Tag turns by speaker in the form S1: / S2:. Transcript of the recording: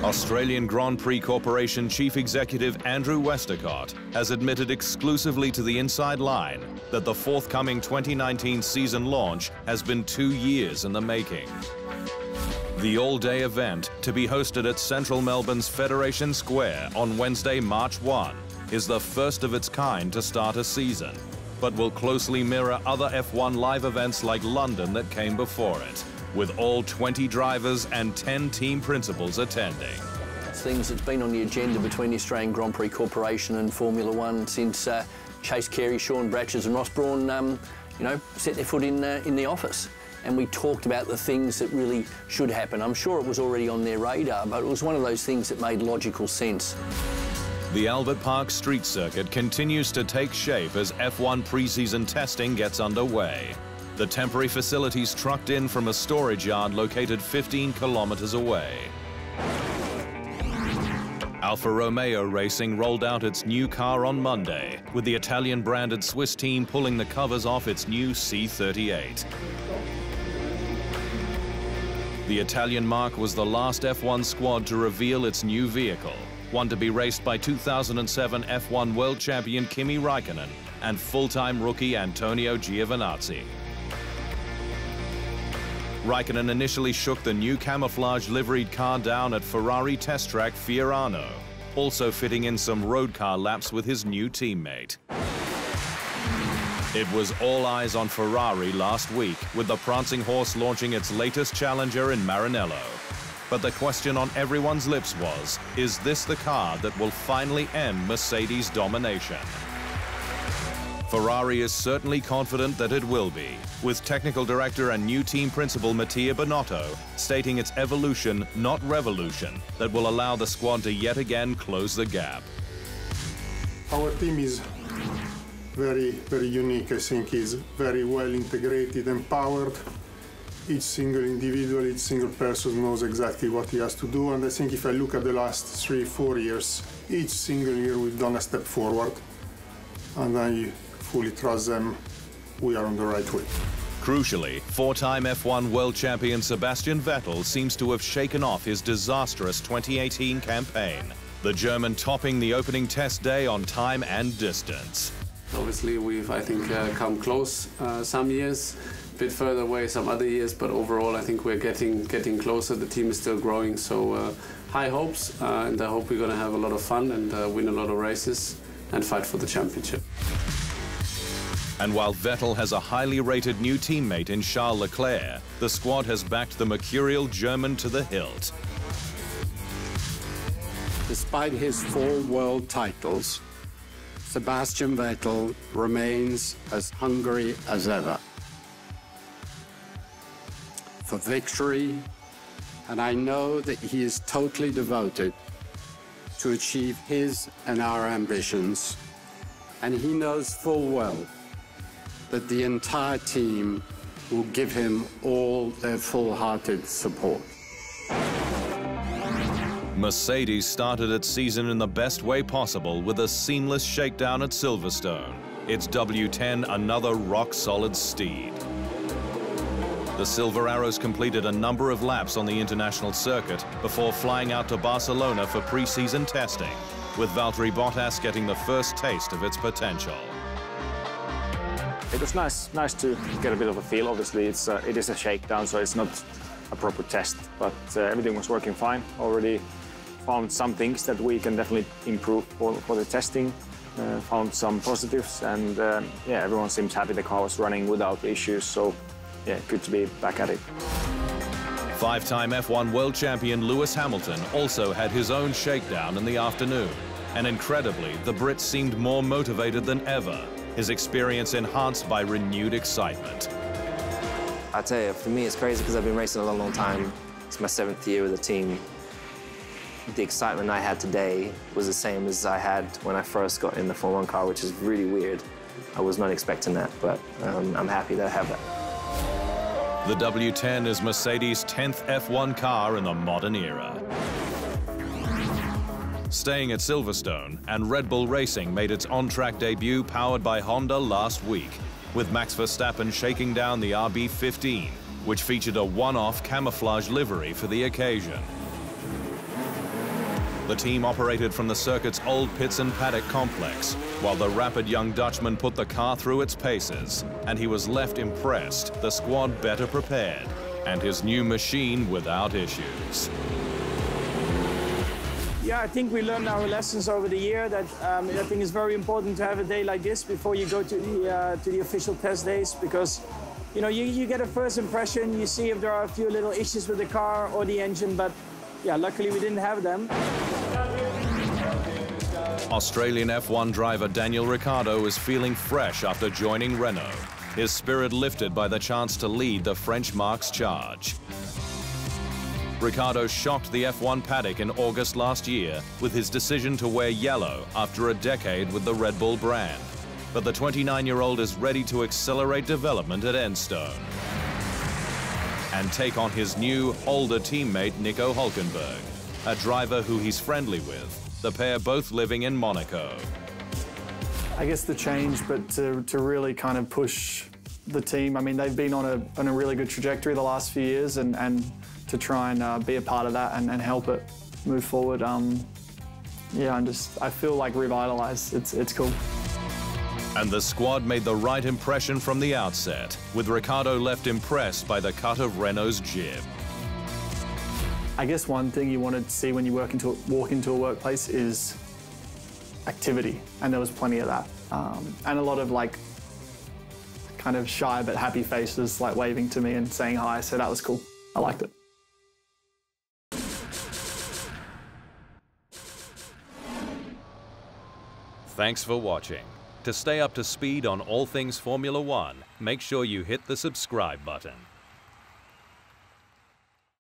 S1: Australian Grand Prix Corporation Chief Executive Andrew Westacott has admitted exclusively to the Inside Line that the forthcoming 2019 season launch has been 2 years in the making. The all-day event, to be hosted at central Melbourne's Federation Square on Wednesday, March 1, is the first of its kind to start a season, but will closely mirror other F1 live events like London that came before it, with all 20 drivers and 10 team principals attending.
S2: Things that's been on the agenda between the Australian Grand Prix Corporation and Formula One since Chase Carey, Sean Bratches and Ross Brawn, set their foot in the office. And we talked about the things that really should happen. I'm sure it was already on their radar, but it was one of those things that made logical sense.
S1: The Albert Park Street Circuit continues to take shape as F1 pre-season testing gets underway. The temporary facilities trucked in from a storage yard located 15 kilometers away. Alfa Romeo Racing rolled out its new car on Monday, with the Italian-branded Swiss team pulling the covers off its new C38. The Italian marque was the last F1 squad to reveal its new vehicle, one to be raced by 2007 F1 world champion Kimi Räikkönen and full-time rookie Antonio Giovinazzi. Räikkönen initially shook the new camouflage liveried car down at Ferrari test track Fiorano, also fitting in some road car laps with his new teammate. It was all eyes on Ferrari last week, with the prancing horse launching its latest challenger in Maranello. But the question on everyone's lips was, is this the car that will finally end Mercedes' domination? Ferrari is certainly confident that it will be, with technical director and new team principal Mattia Binotto stating it's evolution, not revolution, that will allow the squad to yet again close the gap.
S3: Our team is very, very unique. I think it's very well integrated, empowered. Each single individual, each single person knows exactly what he has to do. And I think if I look at the last 3-4 years, each single year we've done a step forward. And I fully trust them. We are on the right way.
S1: Crucially, four-time F1 world champion Sebastian Vettel seems to have shaken off his disastrous 2018 campaign, the German topping the opening test day on time and distance.
S4: Obviously, we've, I think, come close some years, a bit further away some other years, but overall, I think we're getting closer. The team is still growing, so high hopes, and I hope we're going to have a lot of fun and win a lot of races and fight for the championship.
S1: And while Vettel has a highly rated new teammate in Charles Leclerc, the squad has backed the mercurial German to the hilt.
S5: Despite his 4 world titles, Sebastian Vettel remains as hungry as ever for victory, and I know that he is totally devoted to achieve his and our ambitions, and he knows full well that the entire team will give him all their full-hearted support.
S1: Mercedes started its season in the best way possible with a seamless shakedown at Silverstone. Its W10 another rock-solid steed. The Silver Arrows completed a number of laps on the international circuit before flying out to Barcelona for pre-season testing, with Valtteri Bottas getting the first taste of its potential.
S6: It was nice to get a bit of a feel. Obviously, it is a shakedown, so it's not a proper test, but everything was working fine. Already found some things that we can definitely improve for the testing. Found some positives, and yeah, everyone seems happy the car was running without issues, so yeah, good to be back at it.
S1: Five-time F1 world champion Lewis Hamilton also had his own shakedown in the afternoon, and incredibly, the Brit seemed more motivated than ever, his experience enhanced by renewed excitement.
S7: I tell you, for me it's crazy because I've been racing a long, long time. It's my 7th year with the team. The excitement I had today was the same as I had when I first got in the Formula 1 car, which is really weird. I was not expecting that, but I'm happy that I have that.
S1: The W10 is Mercedes' 10th F1 car in the modern era. Staying at Silverstone, and Red Bull Racing made its on-track debut powered by Honda last week, with Max Verstappen shaking down the RB15, which featured a one-off camouflage livery for the occasion. The team operated from the circuit's old pits and paddock complex, while the rapid young Dutchman put the car through its paces, and he was left impressed, the squad better prepared, and his new machine without issues.
S8: Yeah, I think we learned our lessons over the year that I think it's very important to have a day like this before you go to the official test days, because you get a first impression, you see if there are a few little issues with the car or the engine, but yeah, luckily we didn't have them.
S1: Australian F1 driver Daniel Ricciardo is feeling fresh after joining Renault, his spirit lifted by the chance to lead the French Marque's charge. Ricciardo shocked the F1 paddock in August last year with his decision to wear yellow after a decade with the Red Bull brand. But the 29-year-old is ready to accelerate development at Enstone and take on his new, older teammate Nico Hülkenberg, a driver who he's friendly with, the pair both living in Monaco.
S9: I guess the change, but to really kind of push the team. I mean, they've been on a really good trajectory the last few years, and to try and be a part of that and help it move forward. Yeah, I feel like revitalized. It's cool.
S1: And the squad made the right impression from the outset, with Ricciardo left impressed by the cut of Renault's jib.
S9: I guess one thing you want to see when you walk into a workplace is activity, and there was plenty of that. And a lot of kind of shy but happy faces waving to me and saying hi, so that was cool. I liked it.
S1: Thanks for watching. To stay up to speed on all things Formula One, make sure you hit the subscribe button.